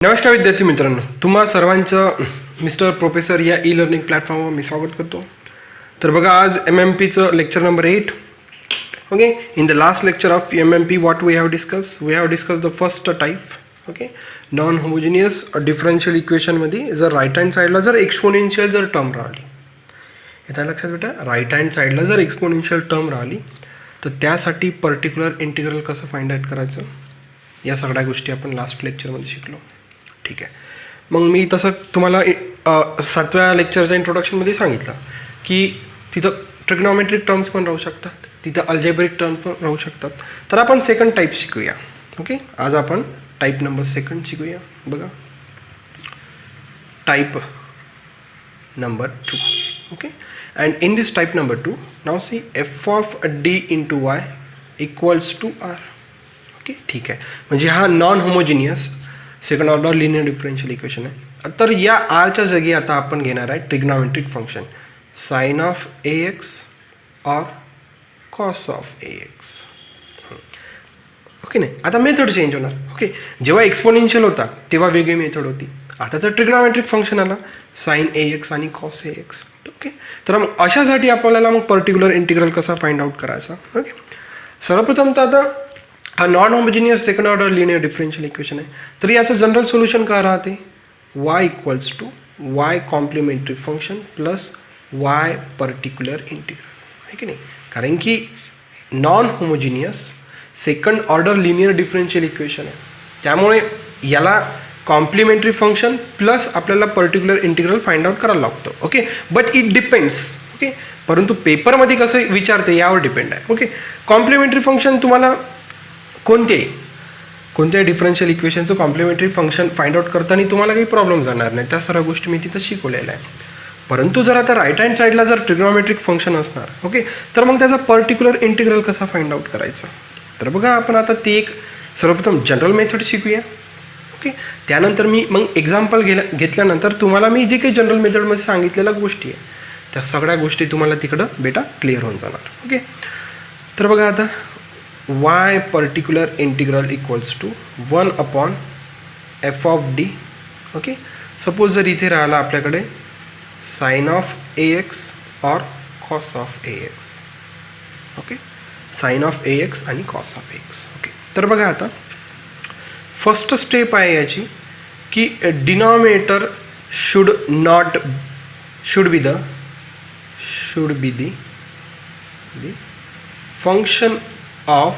नमस्कार विद्यार्थी मित्रांनो, तुम्हा सर्वांचं मिस्टर प्रोफेसर या ई लर्निंग प्लॅटफॉर्मवर मी स्वागत करतो. तर बघा, आज MMPचं lecture number 8. Okay, in the last lecture of MMP what we have discuss the first type. Okay, non homogeneous differential इक्वेशनमध्ये जर राईट हँड साईडला जर एक्सपोनेन्शियल जर टर्म राहिली, येत्या लक्षात बेटा, राईट हँड साईडला जर एक्सपोनेन्शियल टर्म राहिली तर त्यासाठी पर्टिक्युलर इंटिग्रल कसं फाइंड आउट करायचं, या सगळ्या गोष्टी आपण लास्ट लेक्चरमध्ये शिकलो. ठीक आहे, मग मी तसं तुम्हाला 7व्या लेक्चरच्या इंट्रोडक्शनमध्ये सांगितलं की तिथं ट्रिग्नॉमेट्रिक टर्म्स पण राहू शकतात, तिथं अल्जेब्रिक टर्म्स पण राहू शकतात. तर आपण सेकंड टाईप शिकूया. ओके, आज आपण टाईप नंबर 2 शिकूया. बघा, type number 2. Okay, and in this type number 2 now see f of d into y equals to r. Okay, ठीक आहे, म्हणजे हा non homogeneous second order linear differential equation आहे. तर या आरच्या जागी आता आपण घेणार आहे trigonometric function sine of ax और कॉस ऑफ ax. ओके, नाही, आता मेथड चेंज होणार. ओके, जेव्हा एक्सपोनेन्शियल होता तेव्हा वेगळी मेथड होती, आता तर ट्रिग्नॉमेट्रिक फंक्शन आला साइन ax आणि कॉस ax. ओके, तर मग अशासाठी आपल्याला मग पर्टिक्युलर इंटिग्रल कसा फाइंड आउट करायचा. ओके, सर्वप्रथम तर आता हा non homogeneous second order linear differential equation आहे. तर याचं जनरल सोल्युशन काय राहते, y equals to y complementary function plus y particular integral, आहे की नाही. कारण की non homogeneous second order linear differential equation आहे, त्यामुळे याला कॉम्प्लिमेंटरी फंक्शन प्लस आपल्याला पर्टिक्युलर इंटिग्रल फाइंड आउट करायला लागतो. Okay, but it depends. Okay, परंतु पेपरमध्ये कसं विचारते यावर डिपेंड आहे. ओके, कॉम्प्लिमेंटरी फंक्शन तुम्हाला कोणत्याही डिफरन्शियल इक्वेशनचं कॉम्प्लिमेंटरी फंक्शन फाइंड आउट करताना तुम्हाला काही प्रॉब्लेम जाणार नाही, त्या सर्व गोष्टी मी तिथं शिकवलेल्या आहे. परंतु जर आता राईट हँड साईडला जर ट्रिग्नॉमेट्रिक फंक्शन असणार, ओके, तर मग त्याचा पर्टिक्युलर इंटिग्रल कसा फाइंड आउट करायचा. तर बघा, आपण आता ते एक सर्वप्रथम जनरल मेथड शिकूया. ओके, त्यानंतर मी मग एक्झाम्पल घेतल्यानंतर तुम्हाला मी जे काही जनरल मेथडमध्ये सांगितलेल्या गोष्टी आहे त्या सगळ्या गोष्टी तुम्हाला तिकडं बेटा क्लिअर होऊन जाणार. ओके, तर बघा, आता y particular integral equals to 1 upon f of d. Okay, suppose जर इथे राहिला आपल्याकडे साइन ऑफ ax और cos of ax. Okay, sine of ax आणि कॉस ऑफ ax. ओके, तर बघा, आता फर्स्ट स्टेप आहे याची की denominator should be the function of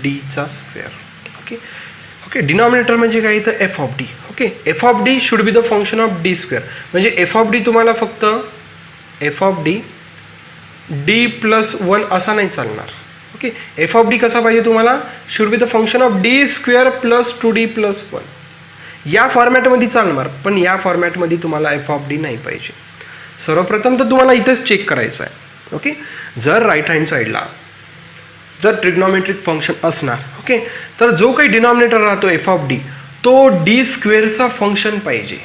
डीचा स्क्वेअर. ओके, डिनॉमिनेटर म्हणजे काय, इथं F of D. Okay, F of D should be the function of D square. म्हणजे एफ ऑफ डी तुम्हाला फक्त एफ ऑफ डी d+1 असा नाही चालणार. ओके, एफ ऑफ डी कसा पाहिजे तुम्हाला, should be the function of D square plus 2d+1 या फॉर्मॅटमध्ये चालणार. पण या फॉर्मॅटमध्ये तुम्हाला एफ ऑफ डी नाही पाहिजे. सर्वप्रथम तर तुम्हाला इथंच चेक करायचं आहे. ओके, जर राईट हँड साईडला जर ट्रिग्नॉमेट्रिक फंक्शन असणार, ओके, तर जो काही डिनॉमिनेटर राहतो एफ ऑफ डी तो डी स्क्वेअरचा फंक्शन पाहिजे.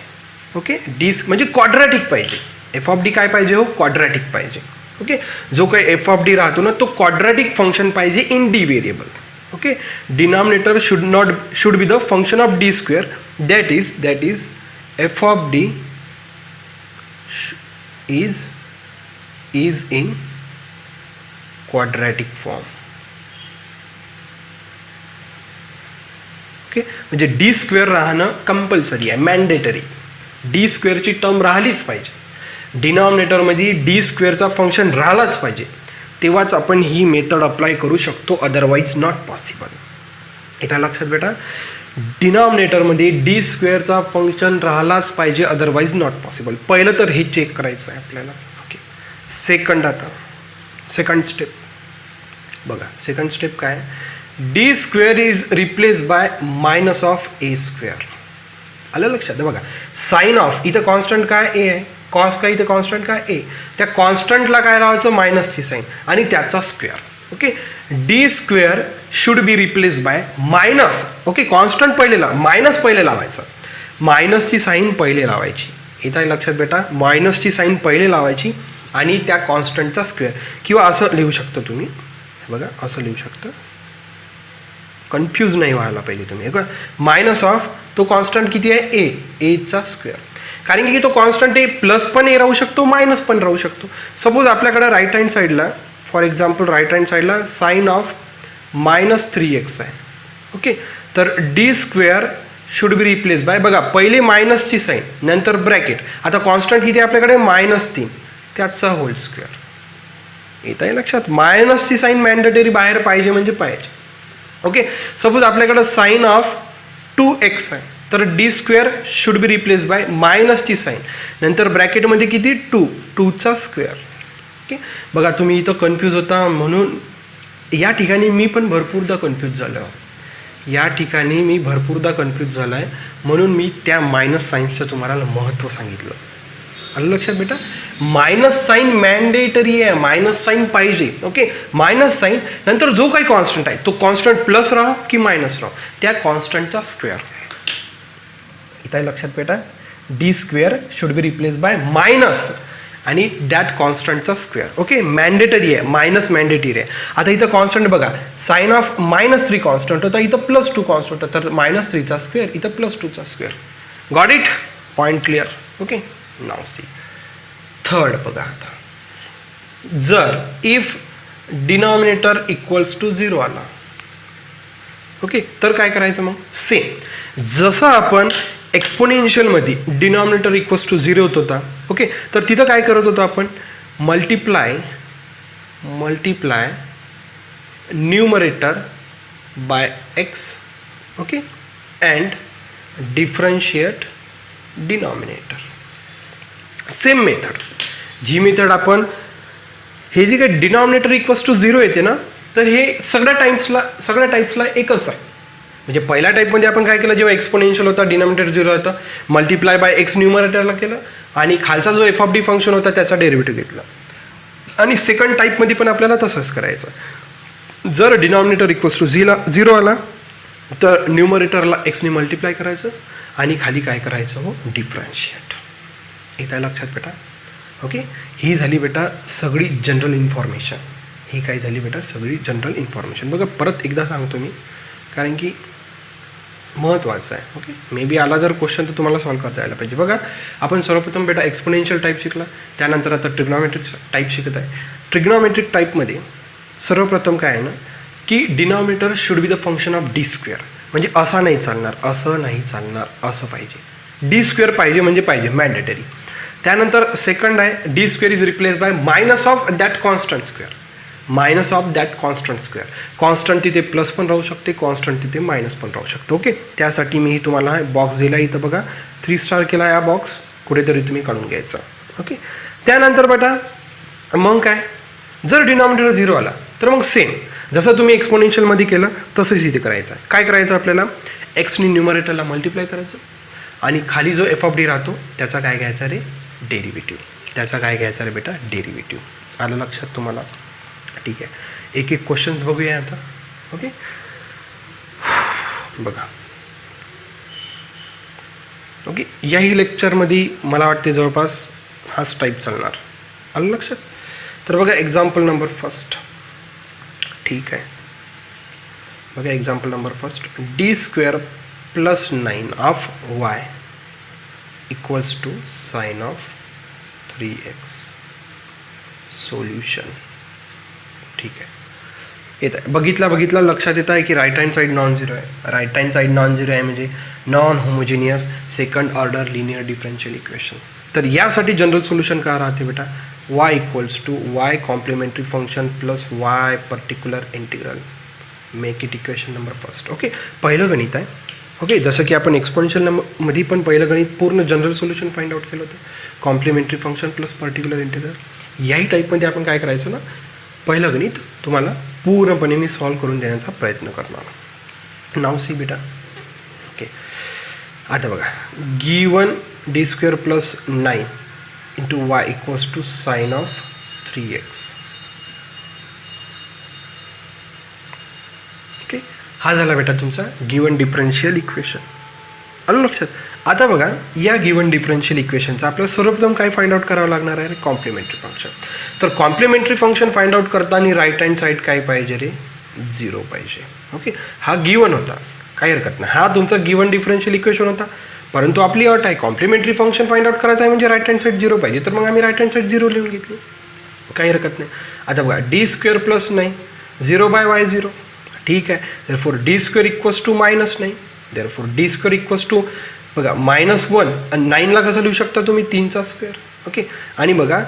ओके, डी म्हणजे क्वाड्रॅटिक पाहिजे. एफ ऑफ डी काय पाहिजे हो, क्वाड्रॅटिक पाहिजे. ओके, जो काही एफ ऑफ डी राहतो ना तो क्वाड्रॅटिक फंक्शन पाहिजे in D variable. Okay, denominator should be the function of D square, that is F of D is in quadratic form. Okay, म्हणजे डी स्क्वेअर राहणं compulsory आहे, mandatory. D स्क्वेअरची term राहिलीच पाहिजे, डिनॉमिनेटरमध्ये D स्क्वेअरचा function राहिलाच पाहिजे, तेव्हाच आपण ही method apply करू शकतो, otherwise not possible. इथं लक्षात बेटा, डिनॉमिनेटरमध्ये डी स्क्वेअरचा फंक्शन राहिलाच पाहिजे, अदरवाईज नॉट पॉसिबल. पहिलं तर हे चेक करायचं आहे आपल्याला. ओके, सेकंड स्टेप बघा, सेकंड स्टेप काय, D square is replace by minus of A square. आलं लक्षात. बघा, साइन ऑफ इथं कॉन्स्टंट काय ए आहे, कॉस काय इथं कॉन्स्टंट काय ए, त्या कॉन्स्टंटला काय लावायचं, मायनसची साईन आणि त्याचा square. Okay, D square should be replace by minus. Okay, constant minus पहिले लावायचं, मायनसची साईन पहिले लावायची. इथं लक्षात बेटा, मायनसची साईन पहिले लावायची आणि त्या कॉन्स्टंटचा स्क्वेअर, किंवा असं लिहू शकतो तुम्ही. बघा, असं लिहू शकतं, कन्फ्यूज नाही व्हायला पाहिजे तुम्ही. मायनस ऑफ तो कॉन्स्टंट किती आहे एचा स्क्वेअर. कारण की तो कॉन्स्टंट ए प्लस पण ए राहू शकतो मायनस पण राहू शकतो. सपोज आपल्याकडे राईट हँड साईडला फॉर एक्झाम्पल राईट हँड साईडला साईन ऑफ -3x आहे. ओके, तर D square should be replace bye, बघा पहिले मायनसची साईन नंतर ब्रॅकेट, आता कॉन्स्टंट किती आहे आपल्याकडे -3 त्याचा होल स्क्वेअर. येत आहे लक्षात, मायनसची साईन मॅन्डेटरी बाहेर पाहिजे म्हणजे पाहिजे. ओके, सपोज आपल्याकडं साईन ऑफ 2x आहे, तर D square should be replace by मायनसची साईन नंतर ब्रॅकेटमध्ये किती 2चा स्क्वेअर. ओके, बघा तुम्ही इथं कन्फ्यूज होता म्हणून या ठिकाणी मी पण भरपूरदा कन्फ्यूज झालो. या ठिकाणी मी भरपूरदा कन्फ्यूज झाला आहे म्हणून मी त्या मायनस साईन्सचं तुम्हाला महत्त्व सांगितलं. आलं लक्षात बेटा, मायनस साईन मॅन्डेटरी आहे, मायनस साईन पाहिजे. ओके, मायनस साईन नंतर जो काही कॉन्स्टंट आहे तो कॉन्स्टंट प्लस राहो की मायनस राहो त्या कॉन्स्टंटचा स्क्वेअर. इथं लक्षात बेटा, D square should be replace by minus आणि दॅट कॉन्स्टंटचा स्क्वेअर. ओके, मॅन्डेटरी आहे, मायनस मॅन्डेटरी आहे. आता इथं कॉन्स्टंट बघा, साईन ऑफ -3 कॉन्स्टंट होता, इथं +2 कॉन्स्टंट होता, तर -3चा स्क्वेअर इथं +2चा square. Got it, point clear. Okay, नाव सी थर्ड बघा. आता जर इफ डिनॉमिनेटर इक्वल्स टू 0 आला, ओके, तर काय करायचं मग सेम जसं आपण एक्सपोनेन्शियलमध्ये डिनॉमिनेटर इक्वल्स टू 0 होत होता. ओके, तर तिथं काय करत होतो आपण multiply numerator by x. Okay, and differentiate denominator. Same method, जी मेथड आपण हे जे काही डिनॉमिनेटर इक्वल्स टू 0 येते ना, तर हे सगळ्या टाईप्सला एकच आहे. म्हणजे पहिल्या टाईपमध्ये आपण काय केलं, जेव्हा एक्सपोनेन्शियल होता डिनॉमिनेटर 0 होता, मल्टिप्लाय बाय x न्यूमरेटरला केलं आणि खालचा जो f(d) फंक्शन होता त्याचा डेरिव्हेटिव्ह घेतला. आणि सेकंड टाईपमध्ये पण आपल्याला तसंच करायचं. जर डिनॉमिनेटर इक्वल्स टू 0 आला तर न्यूमरेटरला x ने मल्टिप्लाय करायचं आणि खाली काय करायचं हो डिफरन्शिएट. इथं लक्षात बेटा. ओके, ही झाली बेटा सगळी जनरल इन्फॉर्मेशन. ही काय झाली बेटा सगळी जनरल इन्फॉर्मेशन. बघा परत एकदा सांगतो मी कारण की महत्त्वाचं आहे. ओके, मे बी आला जर क्वेश्चन तर तुम्हाला सॉल्व्ह करता यायला पाहिजे. बघा आपण सर्वप्रथम बेटा एक्सपोनेन्शियल टाईप शिकला, त्यानंतर आता ट्रिग्नॉमेट्रिक टाईप शिकत आहे. ट्रिग्नॉमेट्रिक टाईपमध्ये सर्वप्रथम काय आहे ना की denominator should be the function of D square. म्हणजे असा नाही चालणार, असं नाही चालणार, असं पाहिजे. डी स्क्वेअर पाहिजे म्हणजे पाहिजे मॅन्डेटरी. त्यानंतर सेकंड आहे D square is replace by minus of that constant square. Minus of that constant square. Constant तिथे प्लस पण राहू शकते, कॉन्स्टंट तिथे मायनस पण राहू शकतो. ओके, त्यासाठी मी तुम्हाला बॉक्स दिला इथं बघा 3 स्टार केला. हा बॉक्स कुठेतरी तुम्ही काढून घ्यायचा. ओके, त्यानंतर बेटा मग काय, जर डिनॉमिनेटर 0 आला तर मग सेम जसं तुम्ही एक्सपोनेन्शियलमध्ये केलं तसंच इथे करायचं. काय करायचं आपल्याला एक्सनी न्यूमरेटरला मल्टिप्लाय करायचं आणि खाली जो f(d) राहतो त्याचा काय घ्यायचा रे डेरिव्हेटिव्ह. त्याचा काय घ्यायचा रे बेटा डेरिव्हेटिव्ह. आलं लक्षात तुम्हाला. ठीक आहे, एक एक क्वेश्चन्स बघूया आता. ओके, बघा. ओके, याही लेक्चरमध्ये मला वाटते जवळपास हाच टाईप चालणार. आलं लक्षात. तर बघा एक्झाम्पल नंबर फर्स्ट. ठीक आहे, बघा example number first. D square plus 9 of y equals to sine of 3x. Solution. ठीक आहे, येत आहे. बघितला लक्षात येत आहे की right hand side non zero आहे. Right hand side non zero आहे म्हणजे non homogeneous second order linear differential equation. तर यासाठी जनरल सोल्युशन काय राहते बेटा y equals to y complementary function plus y particular integral. Make it equation number first. Okay, पहिलं गणित आहे. ओके, जसं की आपण एक्सपोनेन्शियल मध्ये पण पहिलं गणित पूर्ण जनरल सोल्युशन फाइंड आउट केलं होतं. Complementary function plus particular integral. याही टाईपमध्ये आपण काय करायचं ना, पहिलं गणित तुम्हाला पूर्णपणे मी सॉल्व करून देण्याचा प्रयत्न करणार. नाव सी बेटा. ओके, आता बघा given D square plus 9 into y equals to sine of 3x. Okay, हा झाला बेटा तुमचा गिवन डिफरन्शियल इक्वेशन. आलं लक्षात. आता बघा या गिवन डिफरन्शियल इक्वेशनचा आपल्याला सर्वप्रथम काय फाइंड आउट करावं लागणार आहे कॉम्प्लिमेंटरी फंक्शन. तर कॉम्प्लिमेंटरी फंक्शन फाइंड आउट करताना राईट हँड साईड काय पाहिजे रे 0 पाहिजे. ओके, हा गिवन होता काही हरकत नाही. हा तुमचा गिवन डिफरन्शियल इक्वेशन होता, परंतु आपली अट आहे कॉम्प्लिमेंटरी फंक्शन फाइंड आउट करायचं आहे म्हणजे राईट हँड साईड 0 पाहिजे, तर मग आम्ही राईट हँड साईड 0 लिहून घेतली, काही हरकत नाही. आता बघा d² प्लस 9 0/y0, ठीक आहे. Therefore d² equals to -9, therefore d² equals to बघा -1 आणि 9ला कसं लिहू शकता तुम्ही 3चा स्क्वेअर. ओके, आणि बघा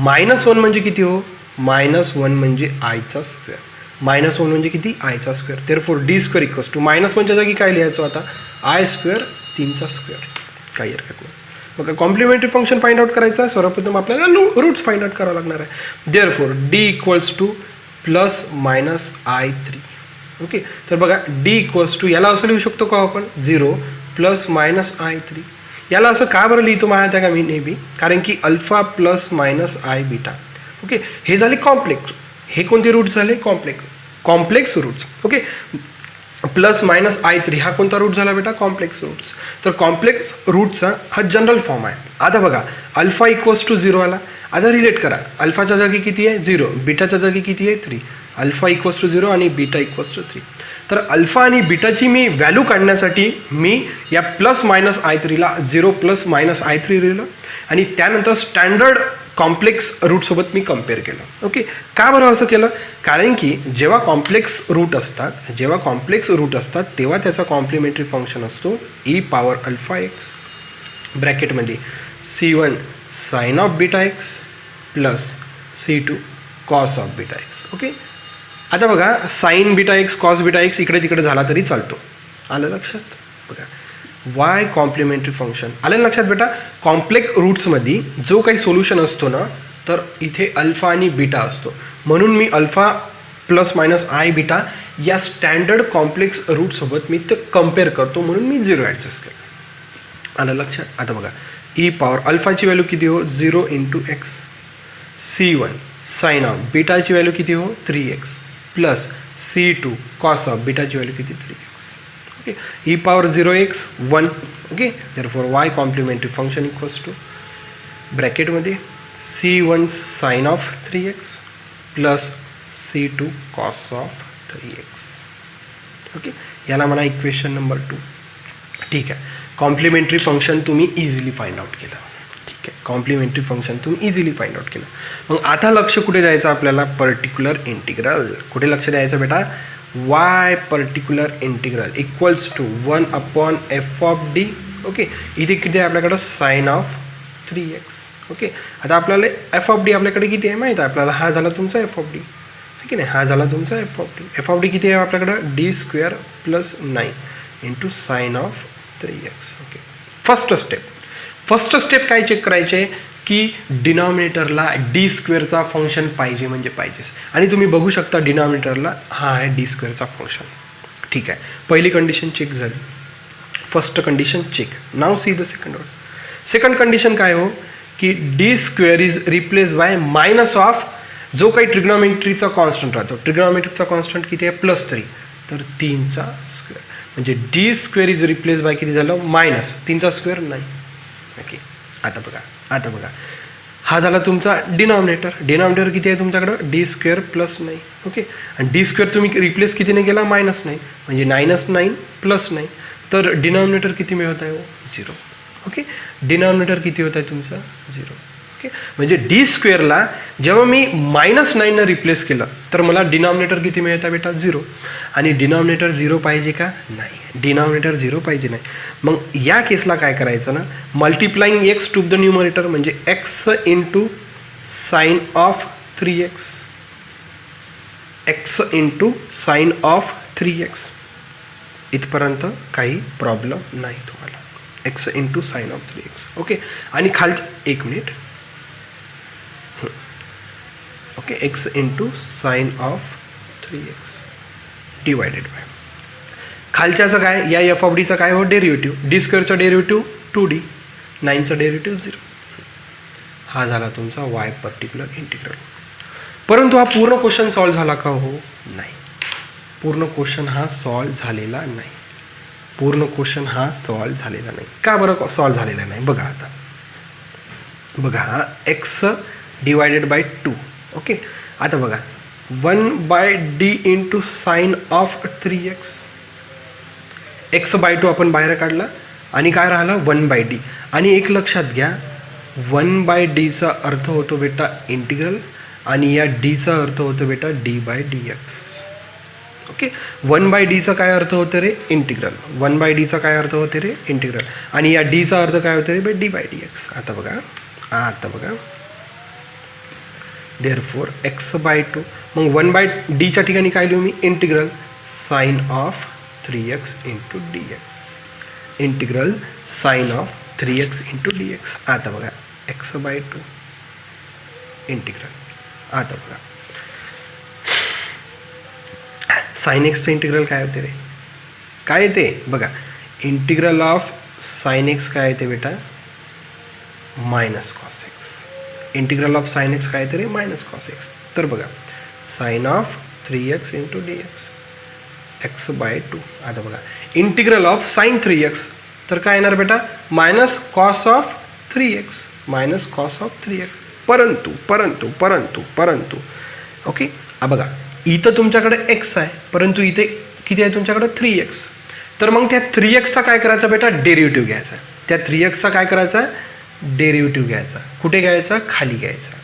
-1 म्हणजे किती हो, -1 म्हणजे आयचा स्क्वेअर, -1 म्हणजे किती आयचा square. Therefore d² equals to -1च्या जागी काय लिहायचं आता I², 3चा स्क्वेअर, काही हरकत नाही. बघा कॉम्प्लिमेंटरी फंक्शन फाइंड आउट करायचं आहे, सर्वप्रथम आपल्याला रूट्स फाइंड आउट करावं लागणार आहे. Therefore d equals to +-I3. Okay, तर बघा d इक्वल्स टू याला असं लिहू शकतो का आपण 0 +-I3. याला असं का बरं लिहितो माहिती आहे का मी नेहमी, कारण की अल्फा +-I बीटा. ओके, हे झाले कॉम्प्लेक्स, हे कोणते रूट्स झाले कॉम्प्लेक्स रूट्स. ओके, +-I3 हा कोणता रूट झाला बेटा कॉम्प्लेक्स रूट्स. तर कॉम्प्लेक्स रूटचा हा जनरल फॉर्म आहे. आता बघा अल्फा इक्वल्स टू 0 आला, आता रिलेट करा, अल्फाच्या जागी किती आहे 0, बीटाच्या जागी किती आहे 3, अल्फा इक्वल्स टू 0 आणि बीटा इक्वल्स टू 3. तर अल्फा आणि बीटाची मी व्हॅल्यू काढण्यासाठी मी या +-I3ला 0 +-I3 लिहिलं आणि त्यानंतर स्टँडर्ड कॉम्प्लेक्स रूटसोबत मी कम्पेअर केलं. ओके, का बरं असं केलं, कारण की जेव्हा कॉम्प्लेक्स रूट असतात तेव्हा त्याचा कॉम्प्लिमेंटरी फंक्शन असतो e⁴x ब्रॅकेटमध्ये c1 sin of βx plus c2 cos of βx. Okay, आता बघा साइन βx cos βx इकडे तिकडे झाला तरी चालतो, आलं लक्षात. बघा वाय कॉम्प्लिमेंटरी फंक्शन आलं लक्षात बेटा. कॉम्प्लेक्स रूट्समध्ये जो काही सोल्युशन असतो ना, तर इथे अल्फा आणि बीटा असतो, म्हणून मी अल्फा +-I बीटा या स्टँडर्ड कॉम्प्लेक्स रूटसोबत मी ते कम्पेअर करतो, म्हणून मी 0 ॲडजस्ट केलं, आलं लक्षात. आता बघा अल्फाची व्हॅल्यू किती हो 0 × x, c1 साइन ऑफ बीटाची व्हॅल्यू किती हो 3x plus c2 cos of बीटाची व्हॅल्यू किती 3x. Okay, e⁴0x 1. Okay, therefore y complementary function equals to ब्रॅकेटमध्ये c1 sine of 3x plus c2 cos of 3x. Okay, याला म्हणा equation number 2. ठीक आहे, कॉम्प्लिमेंटरी फंक्शन तुम्ही इझिली फाइंड आउट केलं. ठीक आहे, कॉम्प्लिमेंटरी फंक्शन तुम्ही इझिली फाइंड आउट केलं. मग आता लक्ष कुठे द्यायचं आपल्याला, पर्टिक्युलर इंटिग्रल. कुठे लक्ष द्यायचं बेटा, y particular integral equals to 1/f(d). Okay, इथे किती आहे आपल्याकडं साइन ऑफ 3x. ओके, आता आपल्याला f(d) आपल्याकडे किती आहे माहीत आहे आपल्याला, हा झाला तुमचा f(d) आहे की नाही, हा झाला तुमचा f(d) किती आहे आपल्याकडं d² + 9 × sine of 3x. Okay, first step काय चेक करायचे की डिनॉमिनेटरला d² फंक्शन पाहिजे म्हणजे पाहिजेच, आणि तुम्ही बघू शकता डिनॉमिनेटरला हा आहे d² फंक्शन. ठीक आहे, पहिली कंडिशन चेक झाली, फर्स्ट कंडिशन चेक. नाव see the second one. Second condition काय हो की d² is replace by minus of जो काही ट्रिग्नॉमेट्रीचा कॉन्स्टंट राहतो. ट्रिग्नॉमेट्रीचा कॉन्स्टंट किती आहे +3, तर 3चा स्क्वेअर, म्हणजे d² इज रिप्लेस बाय किती झालं -3चा स्क्वेअर 9. ओके, आता बघा हा झाला तुमचा डिनॉमिनेटर किती आहे तुमच्याकडं d² + 9. ओके, आणि d² तुम्ही रिप्लेस कितीने केला -9, म्हणजे -9 + 9, तर डिनॉमिनेटर किती मिळत आहे 0. ओके, डिनॉमिनेटर किती होत आहे तुमचा 0. ओके, म्हणजे d² जेव्हा मी -9 रिप्लेस केलं तर मला डिनॉमिनेटर किती मिळत आहे बेटा 0, आणि डिनॉमिनेटर 0 पाहिजे का नाही, डिनॉमिनेटर 0 पाहिजे नाही. मग या केसला काय करायचं ना, multiplying x to the numerator म्हणजे x × sine of 3x, x × sine of 3x. इथपर्यंत काही प्रॉब्लेम नाही तुम्हाला, x × sine of 3x. Okay, आणि खालचं 1 minute. Okay, x × sine of 3x divided by खालच्याचं काय, या f(d)चा काय हो derivative, d² derivative 2d, 9चा derivative 0. हा झाला तुमचा y पर्टिक्युलर इंटिग्रल. परंतु हा पूर्ण क्वेश्चन सॉल्व्ह झाला का हो नाही, पूर्ण क्वेश्चन हा सॉल्व्ह झालेला नाही. का बरं सॉल्व्ह झालेला नाही, बघा आता बघा x डिवायडेड बाय 2. ओके, आता बघा 1/d × sine of 3x x/2 आपण बाहेर काढला आणि काय राहिला 1/d. आणि एक लक्षात घ्या 1/dचा अर्थ होतो बेटा इंटिग्रल आणि या डीचा अर्थ होतो बेटा d/dx. ओके 1/dचा काय अर्थ होतं रे इंटिग्रल. 1/dचा काय अर्थ होते रे इंटिग्रल आणि या डीचा अर्थ काय होतं रे d/dx. आता बघा देअरफॉर x/2 मग 1/dच्या ठिकाणी काय लिहू मी integral sine of 3x into dx. Integral sine of 3x into dx. आता बघा x/2 इंटिग्रल. आता बघा साइन एक्सचं इंटिग्रल काय होते रे काय येते बघा इंटिग्रल ऑफ साइन एक्स काय येते बेटा minus cos x. Integral of sine x काय येते रे मायनस कॉस एक्स. तर बघा sign of 3x into dx x/2. आता बघा इंटिग्रल ऑफ साइन 3x तर काय येणार बेटा minus cos of 3x minus cos of 3x. परंतु ओके बघा इथं तुमच्याकडे x आहे परंतु इथे किती आहे तुमच्याकडे 3x. तर मग त्या 3xचा काय करायचा बेटा डेरिव्हेटिव्ह घ्यायचा. त्या 3xचा काय करायचा डेरिव्हेटिव्ह घ्यायचा. कुठे घ्यायचा खाली घ्यायचा.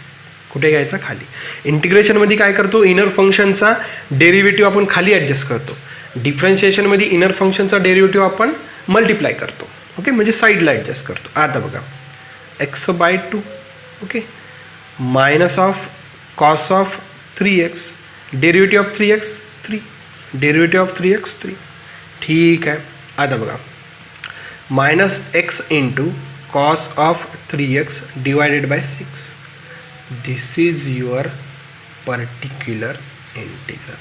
कुठे घ्यायचा खाली. इंटिग्रेशनमध्ये काय करतो इनर फंक्शनचा डेरिव्हेटिव्ह आपण खाली ॲडजस्ट करतो. डिफरन्शिएशनमध्ये इनर फंक्शनचा डेरिव्हेटिव्ह आपण मल्टिप्लाय करतो. ओके म्हणजे साईडला ॲडजस्ट करतो. आता बघा x/2 okay minus of cos of 3x derivative of 3x 3 derivative of 3x 3. ठीक आहे. आता बघा मायनस x into cos of 3x divided by 6. This is your particular integral.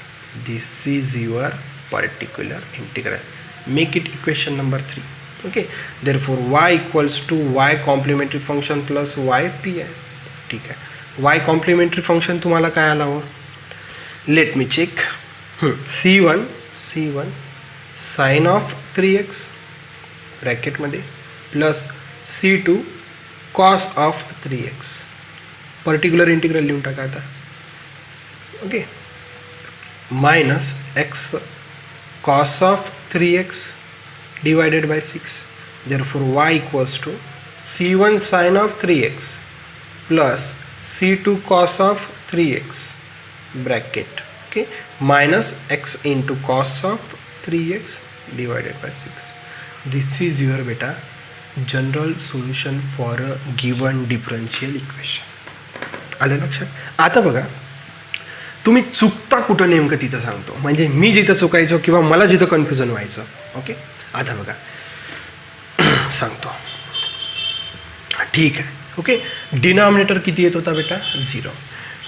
This is your particular integral. Make it equation number 3. Okay therefore y equals to y complementary function plus y p आहे. ठीक आहे y complementary function तुम्हाला काय आला हो let me check. c1 sine of 3x ब्रॅकेटमध्ये plus c2 cos of 3x. Particular integral लिहून टाका आता. Okay minus x cos of 3x divided by 6. Therefore y equals to c1 sine of 3x plus c2 cos of 3x bracket. Okay minus x into cos of 3x divided by 6. This is your बेटा general solution for a given differential equation. आलं लक्षात. आता बघा तुम्ही चुकता कुठं नेमकं तिथं सांगतो म्हणजे मी जिथं चुकायचो किंवा मला जिथं कन्फ्युजन व्हायचं. ओके आता बघा सांगतो. ठीक आहे. ओके डिनॉमिनेटर किती येत होता बेटा 0.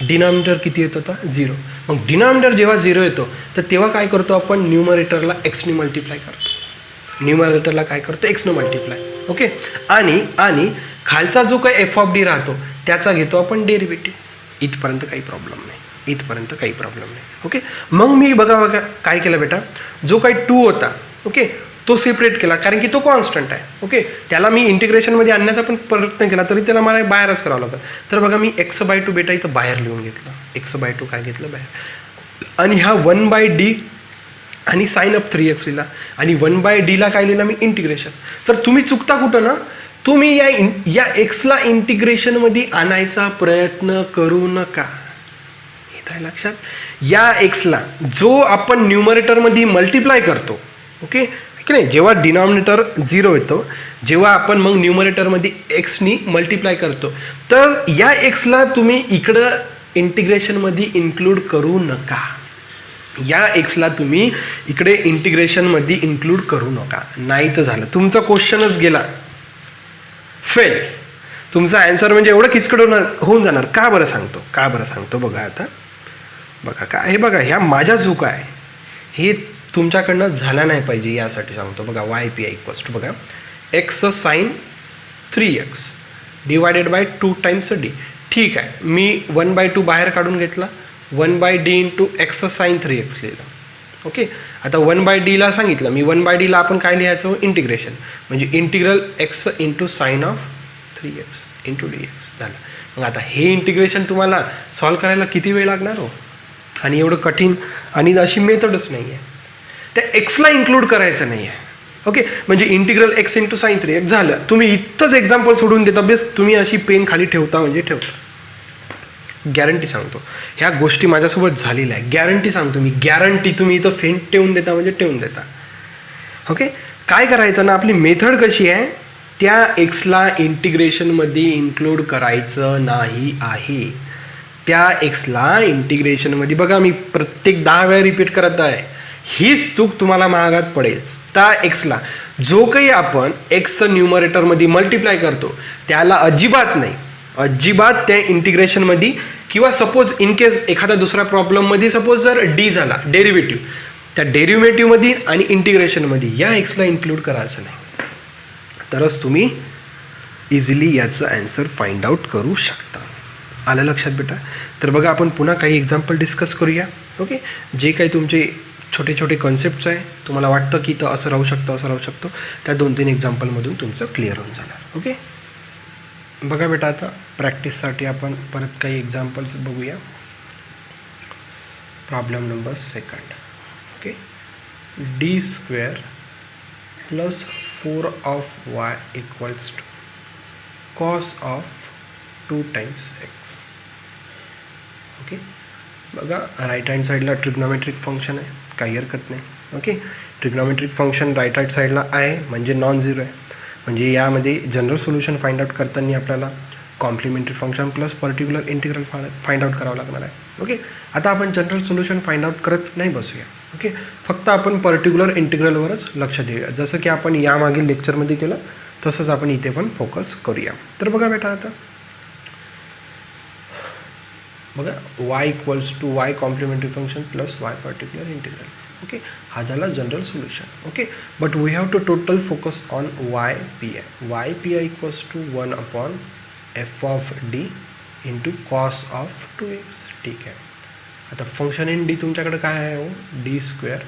डिनॉमिनेटर किती येत होता 0. मग डिनॉमिनेटर जेव्हा 0 येतो तर तेव्हा काय करतो आपण न्यूमरेटरला एक्सने मल्टिप्लाय करतो. न्यूमरेटरला काय करतो एक्सने मल्टिप्लाय. ओके आणि खालचा जो काही f(d) राहतो त्याचा घेतो आपण डेरिव्हेटिव्ह. इथपर्यंत काही प्रॉब्लेम नाही. ओके मग मी बघा काय केलं बेटा जो काही 2 होता ओके तो सेपरेट केला कारण की तो कॉन्स्टंट आहे. ओके त्याला मी इंटिग्रेशनमध्ये आणण्याचा पण प्रयत्न केला तरी त्याला मला बाहेरच करावं लागतं. तर बघा मी x/2 बेटा इथं बाहेर लिहून घेतलं. x/2 काय घेतलं बाहेर आणि हा 1/d आणि साइन ऑफ 3x लिहिला आणि 1/dला काय लिहिलं मी इंटिग्रेशन. तर तुम्ही चुकता कुठं ना तुम्ही या एक्सला इंटिग्रेशनमध्ये आणायचा प्रयत्न करू नका. येत आहे लक्षात. या एक्सला जो आपण न्यूमरेटरमध्ये मल्टिप्लाय करतो ओके की नाही जेव्हा डिनॉमिनेटर 0 येतो जेव्हा आपण मग न्यूमरेटरमध्ये एक्सनी मल्टिप्लाय करतो तर या एक्सला तुम्ही इकडं इंटिग्रेशनमध्ये इन्क्लूड करू नका. या एक्सला तुम्ही इकडे इंटिग्रेशनमध्ये इन्क्लूड करू नका. नाही तर झालं तुमचा क्वेश्चनच गेला फेल. तुमचा आन्सर म्हणजे एवढं किचकट होऊन जाणार. का बरं सांगतो बघा आता बघा काय हे बघा ह्या माझ्या चुका आहे हे तुमच्याकडनं झाला नाही पाहिजे यासाठी सांगतो. बघा yp इक्वल्स टू बघा x साइन 3x divided by 2 times d. ठीक आहे मी 1/2 बाहेर काढून घेतला 1/d इंटू x साइन 3x लिहिलं. ओके आता 1/dला सांगितलं मी 1/dला आपण काय लिहायचं इंटिग्रेशन म्हणजे integral x into sine of 3x into dx झालं. मग आता हे इंटिग्रेशन तुम्हाला सॉल्व करायला किती वेळ लागणार हो आणि एवढं कठीण आणि अशी मेथडच नाही आहे. त्या एक्सला इन्क्लूड करायचं नाही आहे. ओके, म्हणजे integral x into sine 3x झालं. तुम्ही इथंच एक्झाम्पल सोडून देता, बेस तुम्ही अशी पेन खाली ठेवता म्हणजे ठेवता. गॅरंटी सांगतो, ह्या गोष्टी माझ्यासोबत झालेल्या आहे. गॅरंटी सांगतो मी, गॅरंटी. तुम्ही इथं फेंट ठेवून देता म्हणजे ठेवून देता. ओके, काय करायचं ना, आपली मेथड कशी आहे, त्या एक्सला इंटिग्रेशनमध्ये इन्क्लूड करायचं नाही आहे. त्या एक्सला इंटिग्रेशनमध्ये, बघा मी प्रत्येक 10 वेळा रिपीट करत आहे, हीच चूक तुम्हाला महागात पडेल. त्या एक्सला जो काही आपण एक्सचं न्यूमरेटरमध्ये मल्टिप्लाय करतो त्याला अजिबात नाही, अजिबात त्या इंटिग्रेशनमध्ये, किंवा सपोज इन केस एखाद्या दुसऱ्या प्रॉब्लेममध्ये सपोज जर डी झाला डेरिव्हेटिव्ह, त्या डेरिव्हेटिव्हमध्ये आणि इंटिग्रेशनमध्ये या एक्सला इन्क्लूड करायचं नाही, तरच तुम्ही इझिली याचं ॲन्सर फाइंड आउट करू शकता. आलं लक्षात बेटा? तर बघा आपण पुन्हा काही एक्झाम्पल डिस्कस करूया. ओके, जे काही तुमचे छोटे छोटे कॉन्सेप्ट्स आहे, तुम्हाला वाटतं की तर असं राहू शकतं, असं राहू शकतो, त्या 2-3 एक्झाम्पलमधून तुमचं क्लिअर होऊन जाणार. ओके, बघा बेटा आता प्रॅक्टिससाठी आपण परत काही एक्झाम्पल्स बघूया. Problem number 2. Okay, d² + 4 = cos of 2 times x. Okay, बघा राईट हँड साईडला ट्रिग्नॉमेट्रिक फंक्शन आहे, काही हरकत नाही. Okay, trigonometric function right hand साईडला आहे म्हणजे नॉन झिरो आहे, म्हणजे यामध्ये जनरल सोल्युशन फाइंड आउट करताना आपल्याला complementary function plus particular integral find out करावं लागणार आहे. ओके, आता आपण जनरल सोल्युशन फाइंड आउट करत नाही बसूया. ओके, फक्त आपण पर्टिक्युलर इंटिग्रलवरच लक्ष देऊया, जसं की आपण यामागील लेक्चरमध्ये केलं तसंच आपण इथे पण फोकस करूया. तर बघा बेटा आता बघा y complementary function plus y particular integral. Okay, हा झाला general solution. Okay, but we have to total focus on ypi. ypi = 1/f(d) × cos of 2x. ठीक आहे, आता फंक्शन इन डी तुमच्याकडे काय आहे हो, d² + 4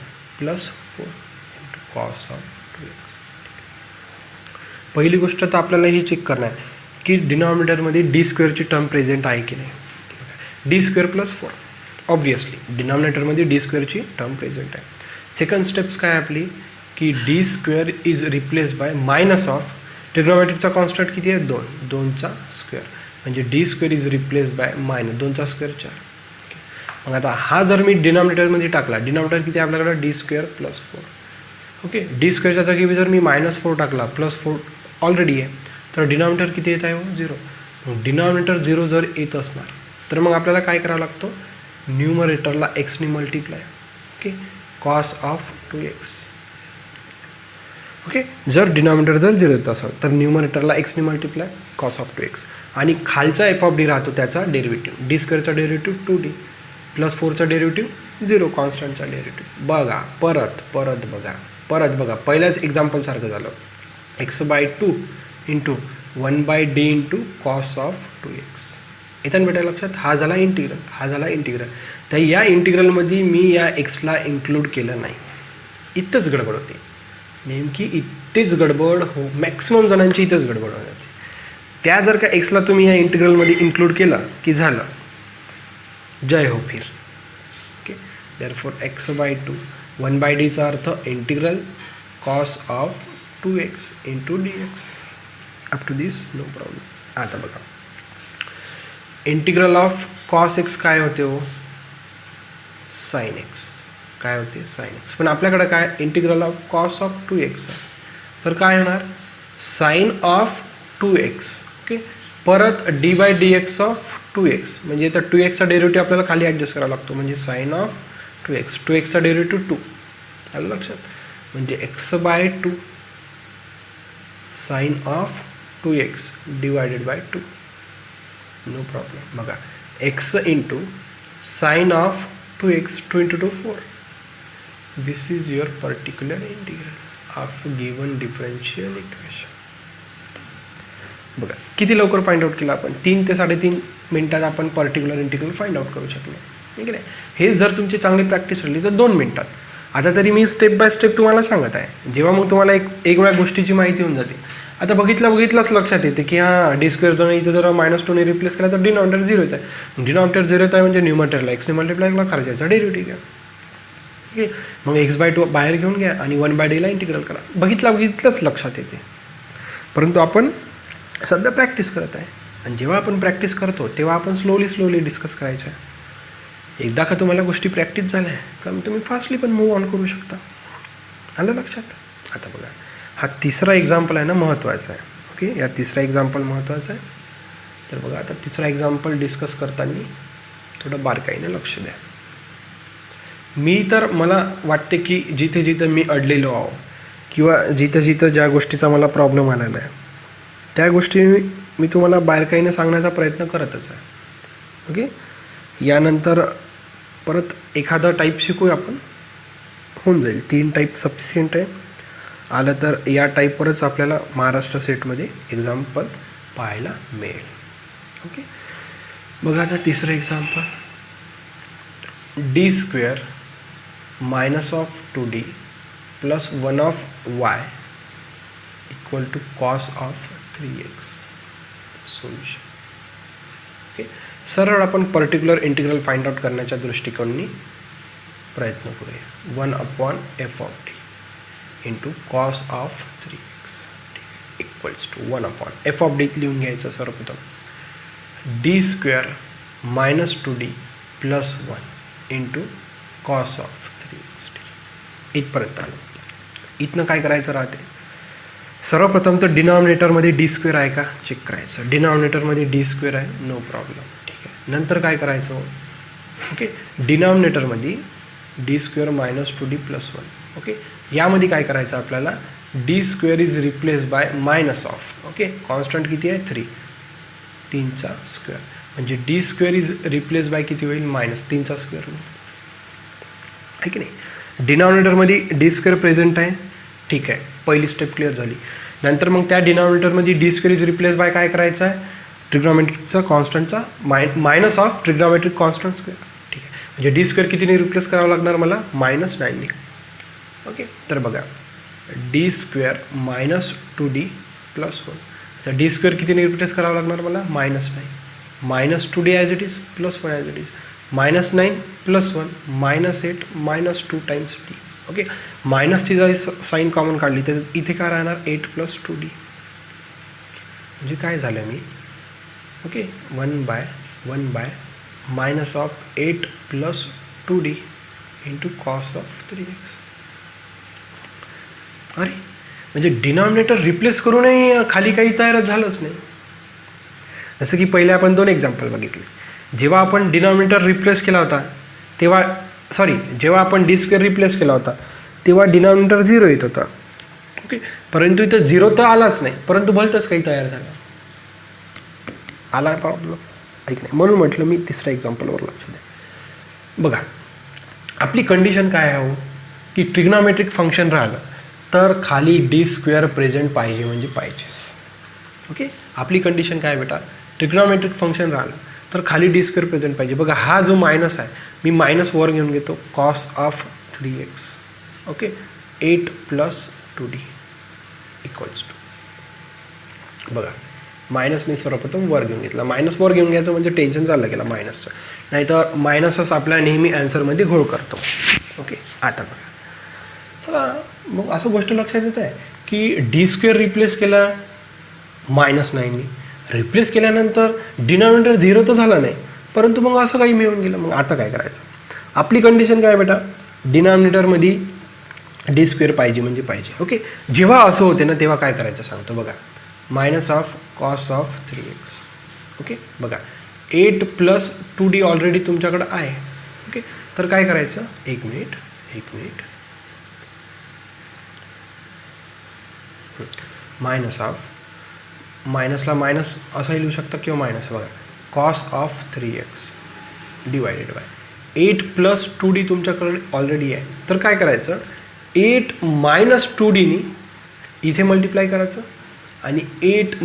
× cos of 2x. पहिली गोष्ट तर आपल्याला ही चेक करणं आहे की डिनॉमिनेटरमध्ये d² टर्म प्रेझेंट आहे की नाही. d² + 4, ऑब्वियसली डिनॉमिनेटरमध्ये d² टर्म प्रेझेंट आहे. सेकंड स्टेप्स काय आपली की d² is replace by minus of ट्रिग्नॉमेट्रिकचा कॉन्स्टंट किती आहे, 2, 2चा स्क्वेअर, म्हणजे d² is replace by minus 2चा स्क्वेअर 4. मग आता हा जर मी डिनॉमिनेटरमध्ये टाकला, डिनॉमिनेटर किती आहे आपल्याकडे, d² + 4. ओके, d² जागी जर मी -4 टाकला, +4 ऑलरेडी आहे, तर डिनॉमिनेटर किती येत आहे हो, 0. मग डिनॉमिनेटर 0 जर येत असणार तर मग आपल्याला काय करावं लागतं, न्यूमरेटरला एक्सनी multiply. Okay, cos of 2x. Okay, जर डिनॉमिनेटर जर 0 येत असेल तर न्यूमरेटरला एक्सनी मल्टिप्लाय cos of 2x, आणि खालचा f(d) राहतो त्याचा डेरिव्हेटिव्ह, d² चा डेरिव्हेटिव्ह 2d + 4चा डेरिव्हेटिव्ह 0, कॉन्स्टंटचा डेरिव्हेटिव्ह. बघा परत बघा पहिल्याच एक्झाम्पलसारखं झालं, x/2 × 1/d × cos of 2x. येतं बेटा लक्षात, हा झाला इंटिग्रल. तर या इंटिग्रलमध्ये मी या एक्सला इन्क्लूड केलं नाही, इथंच गडबड होते, नेमकी इथेच गडबड हो, मॅक्सिमम जणांची इथंच गडबड होते. त्या जर का एक्सला तुम्ही या इंटिग्रलमध्ये इन्क्लूड केलं की झालं, जय हो फिर. ओके, देअरफॉर x/2 1/dचा अर्थ integral cos of 2x × dx. Up to this no problem. आता बघा इंटिग्रल ऑफ cos x काय होते हो, sin x. काय होते, sin x. पण आपल्याकडे काय integral of cos of 2x आहे, तर काय होणार, sin of 2x. ओके, परत d/dx of 2x, म्हणजे तर 2xचा डेरिव्हेटिव्ह आपल्याला खाली ॲडजस्ट करावा लागतो, म्हणजे sin of 2x. 2xचा डेरिव्हेटिव्ह 2, आलं लक्षात, म्हणजे x/2 sin of 2x / 2. No problem. बघा x × sin of 2x, 2 × 2 4. This is your particular integral of given differential equation. बघा किती लवकर फाइंड आउट केलं आपण, 3 ते 3.5 मिनिटात आपण पर्टिक्युलर इंटिग्रल फाइंड आउट करू शकलो, ठीक आहे. हे जर तुमची चांगली प्रॅक्टिस राहिली तर 2 मिनिटात. आता तरी मी स्टेप बाय स्टेप तुम्हाला सांगत आहे, जेव्हा मग तुम्हाला एक वेळा गोष्टीची माहिती होऊन जाते. आता बघितलंच लक्षात येते की हां d² जर इथं जर -2ने रिप्लेस केला तर डिनॉमिनेटर 0 येत आहे. डिनॉमिनेटर 0 येत आहे म्हणजे न्यूमरेटरला एक्सने मल्टिप्लाय करायचा डेरिव्हेटिव्ह घ्या. ओके, मग x/2 बाहेर घेऊन घ्या आणि 1/dला इंटिग्रल करा. बघितलंच लक्षात येते. परंतु आपण सध्या प्रॅक्टिस करत आहे आणि जेव्हा आपण प्रॅक्टिस करतो तेव्हा आपण स्लोली डिस्कस करायचं आहे. एकदा का तुम्हाला गोष्टी प्रॅक्टिस झाल्या का तुम्ही फास्टली पण मूव्ह ऑन करू शकता. आलं लक्षात. आता बघा, हा तिसरा एक्झाम्पल आहे ना महत्त्वाचा आहे. ओके, या तिसरा एक्झाम्पल महत्त्वाचा आहे. तर बघा, आता तिसरा एक्झाम्पल डिस्कस करताना थोडं बारकाईनं लक्ष द्या. मला वाटते की जिथे मी अडलेलो आहो किंवा जिथं ज्या गोष्टीचा मला प्रॉब्लेम आलेला आहे त्या गोष्टी मी तुम्हाला बारकाईनं सांगण्याचा प्रयत्न करतच आहे. ओके, यानंतर परत एखादा टाईप शिकूया आपण, होऊन जाईल. 3 टाईप सफिशियंट आहे. आलं तर या टाईपवरच आपल्याला महाराष्ट्र सेटमध्ये एक्झाम्पल पाहायला मिळेल. ओके, बघा आता तिसरं example, d² -2d + 1/y = cos of 3x. Solution. Okay, सरळ आपण पर्टिक्युलर इंटिग्रल फाइंड आउट करण्याच्या दृष्टिकोनाने प्रयत्न करूया. 1/f(d) × cos of 3x = 1/f(d) लिहून घ्यायचं सर्वप्रथम. d² -2d + 1 × cos of 3x. इथपर्यंत आलं. इथनं काय करायचं राहते, सर्वप्रथम तर डिनॉमिनेटरमध्ये d² आहे का चेक करायचं. डिनॉमिनेटरमध्ये d² आहे, नो प्रॉब्लेम. ठीक आहे, नंतर काय करायचं, ओके, डिनॉमिनेटरमध्ये d² -2d + 1. ओके, यामध्ये काय करायचं आपल्याला, d² is replace bye -of. Okay, constant किती आहे 3, 3चा स्क्वेअर, म्हणजे d² इज रिप्लेस बाय किती होईल, -3चा स्क्वेअर होईल. आहे की नाही. डिनॉमिनेटरमध्ये d² प्रेझेंट आहे. ठीक आहे, पहिली स्टेप क्लिअर झाली. नंतर मग त्या डिनॉमिनेटरमध्ये d² इज रिप्लेस बाय काय करायचं आहे, ट्रिग्नॉमेट्रिकचा कॉन्स्टंटचा -ऑफ ट्रिग्नॉमेट्रिक कॉन्स्टंट स्क्वेअर. ठीक आहे, म्हणजे d² कितीने रिप्लेस करावं लागणार मला, -9ने. ओके, तर बघा, d² -2d + 1. तर d² कितीने रिप्लेस करावं लागणार मला, -9 -2d as it is +1 as it is, -9 + 1 -8 -2 times d. Okay, मायनसची जरी साईन कॉमन काढली तर इथे काय राहणार, 8 + 2d. म्हणजे काय झालं मी, okay, 1/(-8 + 2d × cos of 3x. अरे, म्हणजे डिनॉमिनेटर रिप्लेस करूनही खाली काही तयारच झालंच नाही. जसं की पहिले आपण 2 एक्झाम्पल बघितले. जेव्हा आपण डिनॉमिनेटर रिप्लेस केला होता जेव्हा आपण d² रिप्लेस केला होता तेव्हा डिनॉमिनेटर 0 येत होता. ओके, परंतु इथं 0 तर आलाच नाही, परंतु भलतंच काही तयार झालं, आला प्रॉब्लेम. ऐक नाही, म्हणून म्हटलं मी तिसऱ्या एक्झाम्पलवर लक्ष द्या. बघा, आपली कंडिशन काय आहे हो, की ट्रिग्नॉमेट्रिक फंक्शन राहिलं तर खाली d² प्रेझेंट पाहिजे म्हणजे पाहिजेच. ओके, आपली कंडिशन काय बेटा, ट्रिग्नॉमेट्रिक फंक्शन राहिलं तर खाली d² प्रेझेंट पाहिजे. बघा, हा जो मायनस आहे मी मायनस वर घेऊन घेतो, cos of 3x. Okay, 8 + 2d = बघा, मायनस मी सर्वप्रथम वर घेऊन घेतला. मायनस वर घेऊन घ्यायचं म्हणजे टेन्शन चाललं गेलं मायनसचं, नाही तर मायनसच आपल्या नेहमी ॲन्सरमध्ये घोळ करतो. ओके, आता बघा, चला मग असं गोष्ट लक्षात येत आहे की d² रिप्लेस केला -9ने, रिप्लेस केल्यानंतर डिनॉमिनेटर 0 तर झाला नाही, परंतु मग असं काही मिळून गेलं. मग आता काय करायचं, आपली कंडिशन काय बेटा, डिनॉमिनेटरमध्ये d² पाहिजे म्हणजे पाहिजे. ओके, जेव्हा असं होते ना तेव्हा काय करायचं सांगतो बघा, -cos of 3x. ओके, बघा, 8 + 2d ऑलरेडी तुमच्याकडं आहे. ओके, तर काय करायचं, एक मिनिट, मायनसला मायनस असाही लिहू शकता किंवा मायनस. बघा, cos of 3x / 8 + 2d तुमच्याकडे ऑलरेडी आहे. तर काय करायचं, 8 - 2dनी इथे मल्टिप्लाय करायचं आणि 8 -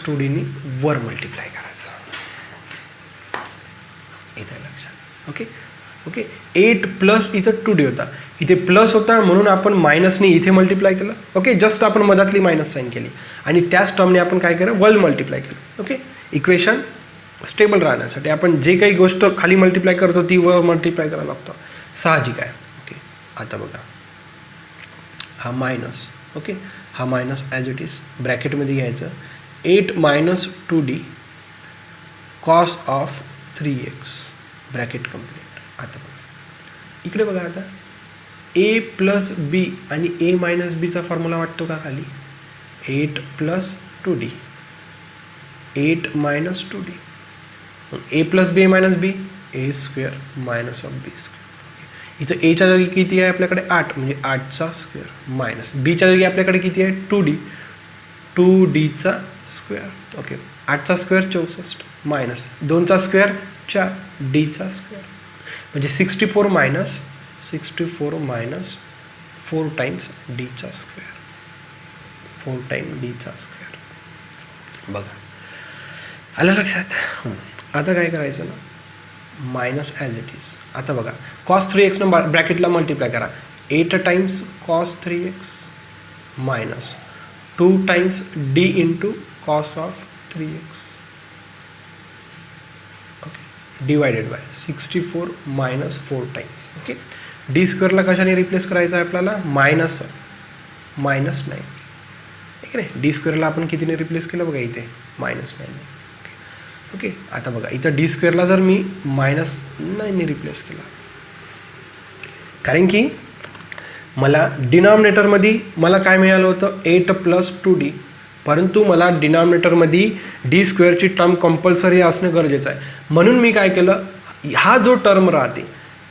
2dनी वर मल्टिप्लाय करायचं. इथे लक्षात. ओके, 8 + इथं 2d होता, इथे प्लस होता म्हणून आपण मायनसनी इथे मल्टिप्लाय केलं. ओके, जस्ट आपण मधातली मायनस साईन केली आणि त्याच टर्मने आपण काय केलं, वर मल्टिप्लाय केलं. ओके, इक्वेशन स्टेबल राहण्यासाठी आपण जे काही गोष्ट खाली मल्टिप्लाय करतो ती वर मल्टिप्लाय करायला लागतो, साहजिक आहे. ओके, आता बघा हा मायनस, ओके, हा मायनस ॲज इट इज ब्रॅकेटमध्ये घ्यायचं. 8 minus 2d cos of 3x bracket complete. आता बघा इकडे बघा, आता a प्लस बी आणि a मायनस बीचा फॉर्म्युला वाटतो का खाली? 8 plus 2d, 8 minus 2d, a plus B minus B, a square minus of B square. इथं एच्या जागी किती आहे आपल्याकडे? 8, म्हणजे 8चा स्क्वेअर, मायनस बीच्या जागी आपल्याकडे किती आहे? 2d, 2dचा स्क्वेअर, ओके, 8चा स्क्वेअर 64, मायनस 2चा स्क्वेअर 4, डीचा स्क्वेअर, म्हणजे 64 मायनस 4 टाइम्स डीचा स्क्वेअर, 4 टाइम डीचा स्क्वेअर. बघा आलं लक्षात? आता काय करायचं ना, मायनस ॲज इट इज. आता बघा कॉस 3x न ब्रॅकेटला मल्टिप्लाय करा. 8 times cos 3x minus 2 times D into cos of 3x, okay, divided by 64 minus 4 times, okay. D स्क्वेअरला कशाने रिप्लेस करायचं आहे आपल्याला? मायनस 9, ठीक आहे. डी स्क्वेअरला आपण कितीने रिप्लेस केलं बघा इथे? -9, ओके. आता बघा इथं डी स्क्वेअरला जर मी -9ने रिप्लेस केला, कारण की मला डिनॉमिनेटरमध्ये मला काय मिळालं होतं? 8 प्लस 2d, परंतु मला डिनॉमिनेटरमध्ये डी स्क्वेअरची टर्म कंपल्सरी असणं गरजेचं आहे. म्हणून मी काय केलं, हा जो टर्म राहते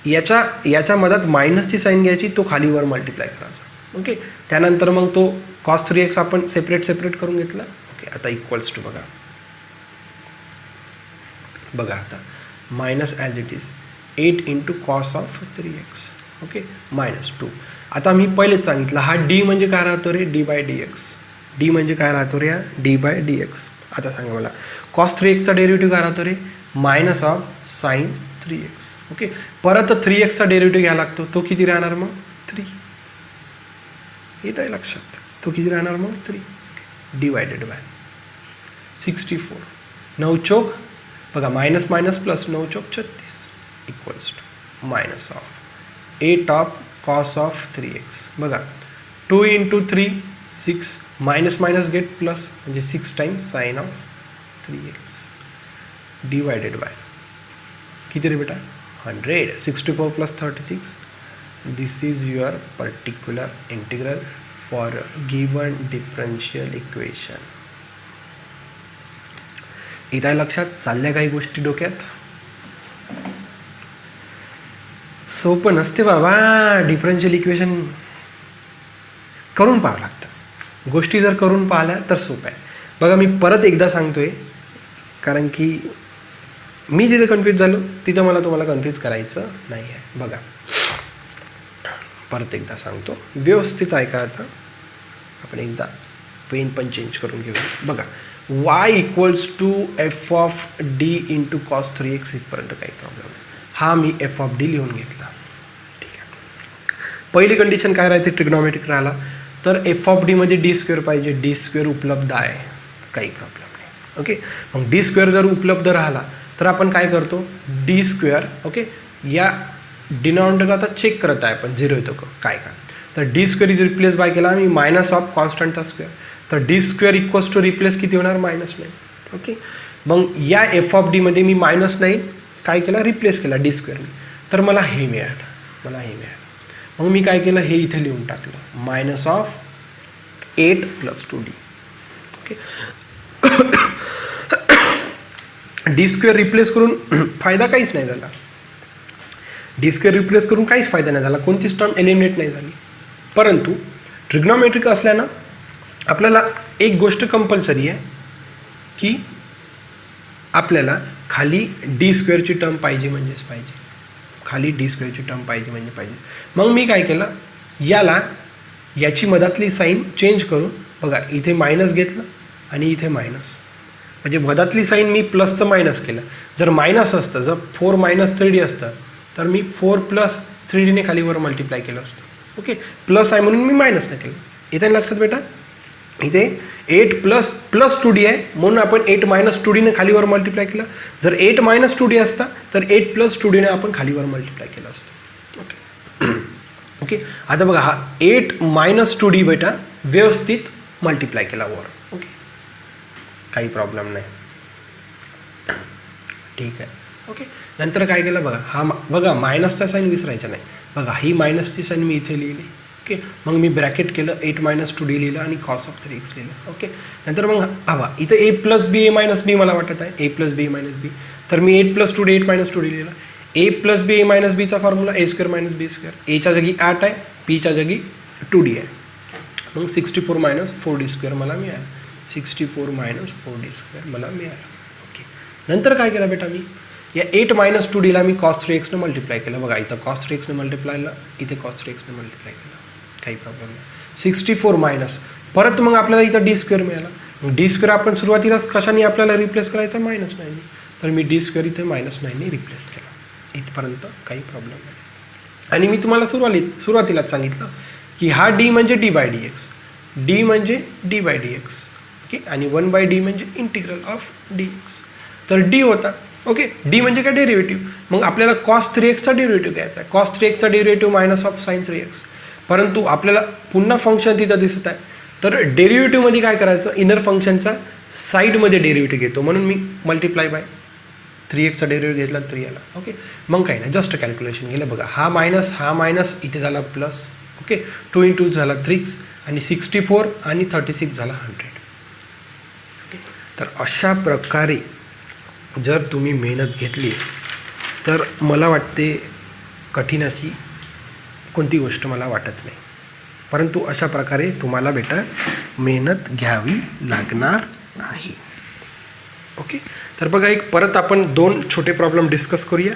याच्या मधात मायनसची साईन घ्यायची, तो खालीवर मल्टिप्लाय करायचा, ओके. त्यानंतर मग तो कॉस 3x आपण सेपरेट करून घेतला, ओके. आता इक्वल्स टू बघा आता minus as it is 8 into cos of 3x, okay, minus 2. आता मी पहिलेच सांगितलं हा डी म्हणजे काय राहतो रे? d/dx. डी म्हणजे काय राहतो रे? d/dx. आता सांगा मला कॉस 3x चा डेरिव्हेटिव्ह काय राहतो रे? Minus of sine 3x, okay. परत 3x चा डेरिव्हेटिव्ह घ्यायला लागतो, तो किती राहणार मग? 3. येत आहे लक्षात? तो किती राहणार मग? 3 डिवायडेड बाय 64. 9 चौक बघा, मायनस मायनस प्लस, 9 चौक 36 equals to minus of 8 of cos of 3x. बघा 2 into 3 6, minus minus get plus, म्हणजे 6 times sine of 3x divided by किती रे बेटा? 100. 64 plus 36. This is your particular integral for given differential equation. इथं लक्षात? चालल्या काही गोष्टी डोक्यात? सोपं नसते बाबा, डिफरन्शियल इक्वेशन करून पाहावं लागतं. गोष्टी जर करून पाहिल्या तर सोपं आहे. बघा मी परत एकदा सांगतोय, कारण की मी जिथे कन्फ्यूज झालो तिथं मला तुम्हाला कन्फ्यूज करायचं नाही आहे. बघा परत एकदा सांगतो, व्यवस्थित ऐका. आता आपण एकदा पेन पण चेंज करून घेऊ. बघा y equals to F of D into cos 3x इथपर्यंत काही प्रॉब्लेम नाही. हा मी एफ ऑफ डी लिहून घेतला, ठीक आहे. पहिली कंडिशन काय राहते? ट्रिग्नॉमेट्रिक राहिला तर एफ ऑफ डीमध्ये डी स्क्वेअर पाहिजे. डी स्क्वेअर उपलब्ध आहे, काही प्रॉब्लेम नाही, ओके. मग डी स्क्वेअर जर उपलब्ध राहिला तर आपण काय करतो? डी स्क्वेअर, ओके, या डिनॉमिनेटर आता चेक करत आहे आपण 0 येतो काय का. तर D square is replace by केला आम्ही मायनस ऑफ कॉन्स्टंटचा स्क्वेअर. तर D square equals to replace किती होणार? -9, ओके. मग या एफ ऑफ डीमध्ये मी -9 काय केला? रिप्लेस केला डी स्क्वेअरने. तर मला हे मिळालं, मग मी काय केलं? हे इथे लिहून टाकलं, minus of 8 plus 2d, okay. D square replace करून फायदा काहीच नाही झाला. डी स्क्वेअर रिप्लेस करून काहीच फायदा नाही झाला, कोणतीच टर्म एलिमिनेट नाही झाली. परंतु ट्रिग्नॉमेट्रिक असल्यानं आपल्याला एक गोष्ट कंपल्सरी आहे की आपल्याला खाली डी स्क्वेअरची टर्म पाहिजे म्हणजेच पाहिजे, खाली डी स्क्वेअरची टर्म पाहिजे म्हणजे पाहिजेच. मग मी काय केलं? याची मधातली साईन चेंज करून बघा इथे मायनस घेतलं आणि इथे मायनस, म्हणजे मधातली साईन मी प्लसचं मायनस केलं. जर मायनस असतं, जर 4 मायनस 3d असतं तर मी 4 प्लस 3dने खालीवर मल्टिप्लाय केलं असतं, ओके. प्लस आहे म्हणून मी मायनस नाही केलं. इथे लक्षात बेटा, इथे 8 प्लस 2d आहे म्हणून आपण 8 मायनस 2dने खालीवर मल्टिप्लाय केलं. जर 8 मायनस 2d असता तर 8 प्लस 2dने आपण खालीवर मल्टिप्लाय केलं असतं, ओके. ओके. आता बघा हा 8 - 2D बेटा व्यवस्थित मल्टिप्लाय केला वर. ओके, काही प्रॉब्लेम नाही. ठीक आहे. ओके, नंतर काय केलं बघा, हा बघा मायनसचा साईन विसरायचा नाही. बघा ही मायनसची साईन मी इथे लिहिली. ओके, मग मी ब्रॅकेट केलं 8 - 2D लिहिलं आणि cos of 3x लिहिलं. ओके, नंतर मग हवा इथं a + b a - b मला वाटत आहे a + b - b, तर मी 8 + 2d 8 - 2d लिहिलं. a + b a - b चा फॉर्म्युला a² - b². a च्या जागी 8 आहे, b च्या जागी 2d आहे. मग 64 - 4d² मला मिळालं. 64 - 4d² मला मिळालं. ओके, नंतर काय केलं बेटा मी या 8 - 2dला मी cos 3x ने मल्टिप्लाय केलं. बघा इथं cos 3x ने मल्टिप्लाय केलं, इथे cos 3x ने मल्टिप्लाय केलं, काही प्रॉब्लेम नाही. 64 मायनस परत मग आपल्याला इथं d² मिळाला. मग d² आपण सुरुवातीलाच कशाने आपल्याला रिप्लेस करायचा -9ने, तर मी d² इथे -9ने रिप्लेस केला. इथपर्यंत काही प्रॉब्लेम नाही. आणि मी तुम्हाला सुरुवातीलाच सांगितलं की हा d म्हणजे d/dx, d म्हणजे d/dx. ओके, आणि 1/d म्हणजे इंटिग्रल ऑफ dx. तर d होता. ओके, d म्हणजे काय डेरिव्हेटिव्ह. मग आपल्याला cos 3x चा डेरिव्हेटिव्ह घ्यायचा आहे. cos 3x चा डेरिव्हेटिव्ह -sin 3x. परंतु आपल्याला पुन्हा फंक्शन तिथं दिसत आहे, तर डेरिव्हेटिव्हमध्ये काय करायचं, इनर फंक्शनचा साईडमध्ये डेरिव्हेटिव्ह घेतो. म्हणून मी मल्टिप्लाय बाय 3x डेरिव्हेटिव्ह घेतला 3 आला. ओके, मग काही नाही, जस्ट कॅल्क्युलेशन केलं. बघा हा मायनस इथे झाला प्लस. ओके, 2 × 2 झाला 3 आणि 64 आणि 36 झाला 100. ओके, तर अशा प्रकारे जर तुम्ही मेहनत घेतली तर मला वाटते कठीण अशी कोणती गोष्ट मला वाटत नाही. परंतु अशा प्रकारे तुम्हाला बेटा मेहनत घ्यावी लागणार आहे. ओके, तर बघा एक परत आपण 2 छोटे प्रॉब्लेम डिस्कस करूया,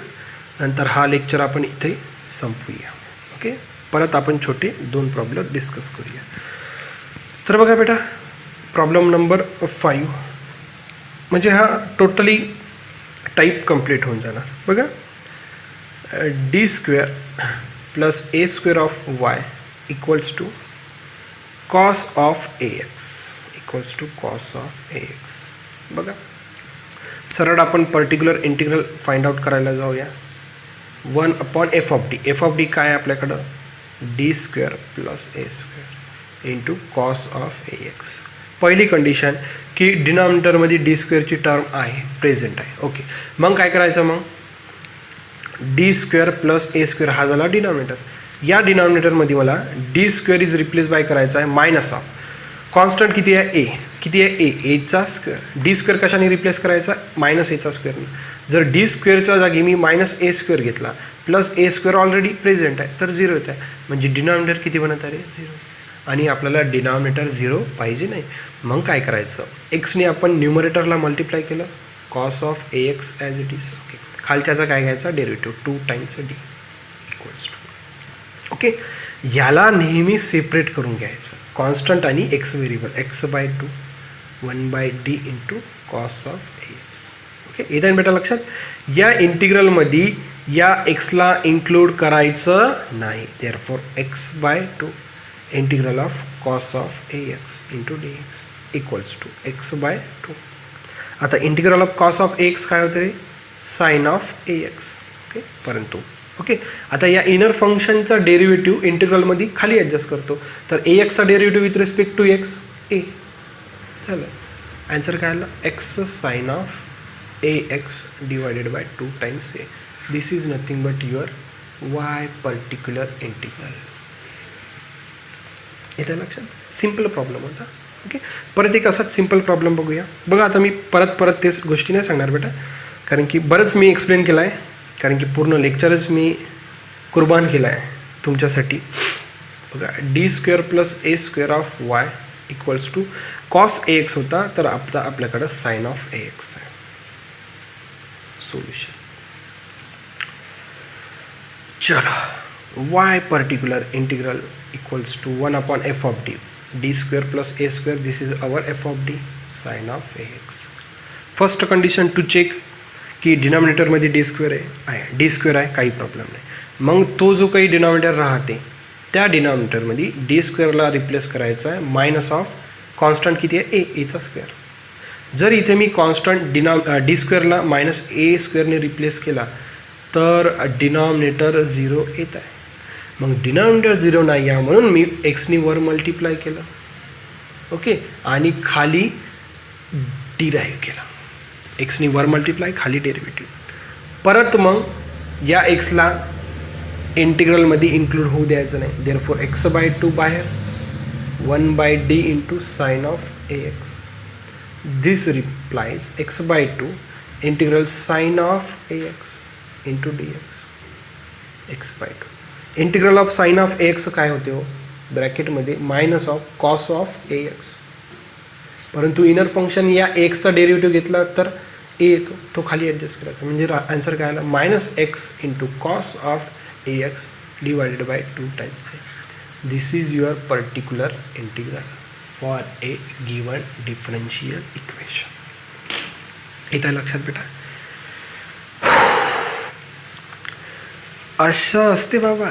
नंतर हा लेक्चर आपण इथे संपवूया. ओके, परत आपण छोटे 2 प्रॉब्लेम डिस्कस करूया. तर बघा बेटा प्रॉब्लेम नंबर 5 म्हणजे हा टोटली टाईप कंप्लीट होऊन जाणार. बघा d² + a² of y equals to cos of ax equals to cos of ax. बघा सरळ आपण पर्टिक्युलर इंटिग्रल फाइंड आउट करायला जाऊया. 1/f(d). f(d) काय आहे आपल्याकडं, d² + a² into cos of ax. पहिली कंडिशन की डिनॉमिनेटरमध्ये d² ची टर्म आहे, प्रेझेंट आहे. ओके, मग काय करायचं, मग d² + a² हा झाला डिनॉमिनेटर. या डिनॉमिनेटरमध्ये मला d² इज रिप्लेस बाय करायचा आहे मायनस ऑफ कॉन्स्टंट किती आहे a, किती आहे a². d² कशाने रिप्लेस करायचा, -a². जर d²च्या जागी मी -a² घेतला प्लस a² ऑलरेडी प्रेझेंट आहे तर 0 येत आहे. म्हणजे डिनॉमिनेटर किती बनत आहे, 0. आणि आपल्याला डिनॉमिनेटर 0 पाहिजे नाही. मग काय करायचं, एक्सने आपण न्यूमरेटरला मल्टिप्लाय केलं, cos of ax as it is. Okay, खालच्याचा काय घ्यायचा derivative 2 × d equals to. Okay, याला नेहमी सेपरेट करून घ्यायचं, कॉन्स्टंट आणि X variable, x/2 1/d into cos of ax. Okay, येतं बेटा लक्षात. या इंटिग्रलमध्ये या एक्सला इन्क्लूड करायचं नाही, therefore x/2 integral of cos of ax into dx equals to x/2. आता integral of cos of ax काय होतं रे, sin of ax. ओके, परंतु ओके आता या इनर फंक्शनचा डेरिव्हेटिव्ह इंटिग्रलमध्ये खाली ॲडजस्ट करतो, तर ax चा derivative with respect to x a झालं. आन्सर काय आलं, x sin of ax divided by 2 × a. This is nothing but your y particular integral. येतं लक्षात, सिम्पल प्रॉब्लेम होता. ओके, परत एक असाच सिम्पल प्रॉब्लेम बघूया. बघा आता मी परत तेच गोष्टी नाही सांगणार बेटा, कारण की बरंच मी एक्सप्लेन केलं आहे, कारण की पूर्ण लेक्चरच मी कुर्बान केलं आहे तुमच्यासाठी. बघा d² + a² of y equals to cos ax होता, तर आता आपल्याकडं sin of ax आहे. सोल्युशन चलो, y particular integral equals to 1/f(d). d² + a², this is our f(d), sin of ax. First condition to check की डिनॉमिनेटरमध्ये d² आहे, d² आहे, काही प्रॉब्लेम नाही. मग तो जो काही डिनॉमिनेटर राहते त्या डिनॉमिनेटरमध्ये d² रिप्लेस करायचा आहे मायनस ऑफ कॉन्स्टंट किती आहे a². जर इथे मी कॉन्स्टंट d² -a² ने रिप्लेस केला तर डिनॉमिनेटर 0 येत आहे. मग डिनॉमिनेटर 0 नाही आहे म्हणून मी एक्सनी वर मल्टिप्लाय केलं. ओके, आणि खाली डिराईव्ह केला. एक्सनी वर मल्टिप्लाय, खाली डेरिव्हेटिव्ह. परत मग या एक्सला इंटिग्रलमध्ये इन्क्लूड होऊ द्यायचं नाही. देअरफॉर x/2 बाहेर, 1/d into sine of ax. This replies x/2 integral sine of ax into dx. x/2 integral of sine of ax काय होते हो, ब्रॅकेटमध्ये minus of cos of ax. परंतु इनर फंक्शन या एक्सचा डेरिव्हेटिव्ह घेतला तर ए येतो, तो खाली ॲडजस्ट करायचा. म्हणजे आन्सर काय आला, -x into cos of ax divided by 2 times A. This is your particular integral for a given differential equation. इथं लक्षात बेटा, असं असते बाबा,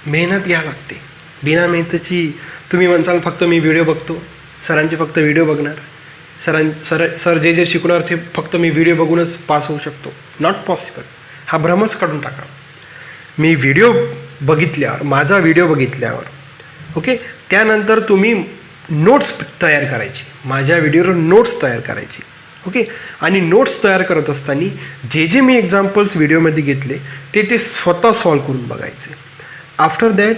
मेहनत घ्यावी लागते. बिना मेहनतीची तुम्ही म्हणसाल फक्त मी व्हिडिओ बघतो, सरांचे फक्त व्हिडिओ बघणार, सर जे शिकवणार ते फक्त मी व्हिडिओ बघूनच पास होऊ शकतो. Not possible. हा भ्रमच काढून टाका. मी व्हिडिओ बघितल्यावर, माझा व्हिडिओ बघितल्यावर, ओके, त्यानंतर तुम्ही नोट्स तयार करायची, माझ्या व्हिडिओवर नोट्स तयार करायची. ओके, आणि नोट्स तयार करत असताना जे मी एक्झाम्पल्स व्हिडिओमध्ये घेतले ते स्वतः सॉल्व करून बघायचे. आफ्टर दॅट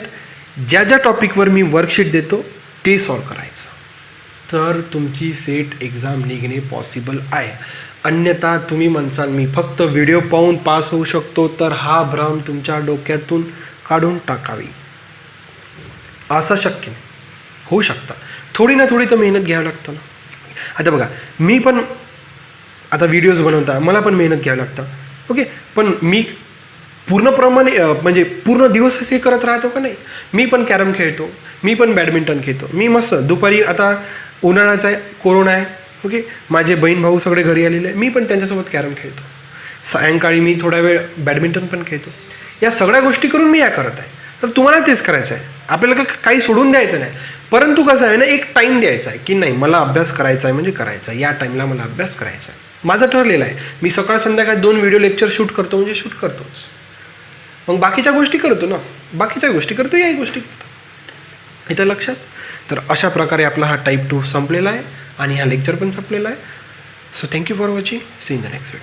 ज्या टॉपिकवर मी वर्कशीट देतो ते सॉल्व करायचं, तर तुमची सेट एक्झाम निघणे पॉसिबल आहे. अन्यथा तुम्ही म्हणसाल मी फक्त व्हिडिओ पाहून पास होऊ शकतो, तर हा भ्रम तुमच्या डोक्यातून काढून टाकावी. असं शक्य नाही. होऊ शकतं, थोडी ना थोडी तर मेहनत घ्यावी लागतं ना. आता बघा, मी पण आता व्हिडिओज बनवता, मला पण मेहनत घ्यावी लागतं. ओके, पण मी पूर्णप्रमाणे म्हणजे पूर्ण दिवसच हे करत राहतो का नाही. मी पण कॅरम खेळतो, मी पण बॅडमिंटन खेळतो. मी मस्त दुपारी, आता उन्हाळ्याचा आहे, कोरोना आहे, ओके, माझे बहीण भाऊ सगळे घरी आलेले आहे, मी पण त्यांच्यासोबत कॅरम खेळतो. सायंकाळी मी थोडा वेळ बॅडमिंटन पण खेळतो. या सगळ्या गोष्टी करून मी या करत आहे. तर तुम्हाला तेच करायचं आहे. आपल्याला काही सोडून द्यायचं नाही. परंतु कसं आहे ना, एक टाईम द्यायचा आहे की नाही, मला अभ्यास करायचा आहे म्हणजे करायचा आहे, या टाईमला मला अभ्यास करायचा आहे. माझं ठरलेलं आहे. मी सकाळ संध्याकाळ 2 व्हिडिओ लेक्चर शूट करतो म्हणजे शूट करतोच. मग बाकीच्या गोष्टी करतो ना, बाकीच्या गोष्टी करतो, याही गोष्टी करतो. इथं लक्षात. तर अशा प्रकारे आपला हा टाईप 2 संपलेला आहे आणि हा लेक्चर पण संपलेला आहे. So thank you for watching. See in the next video.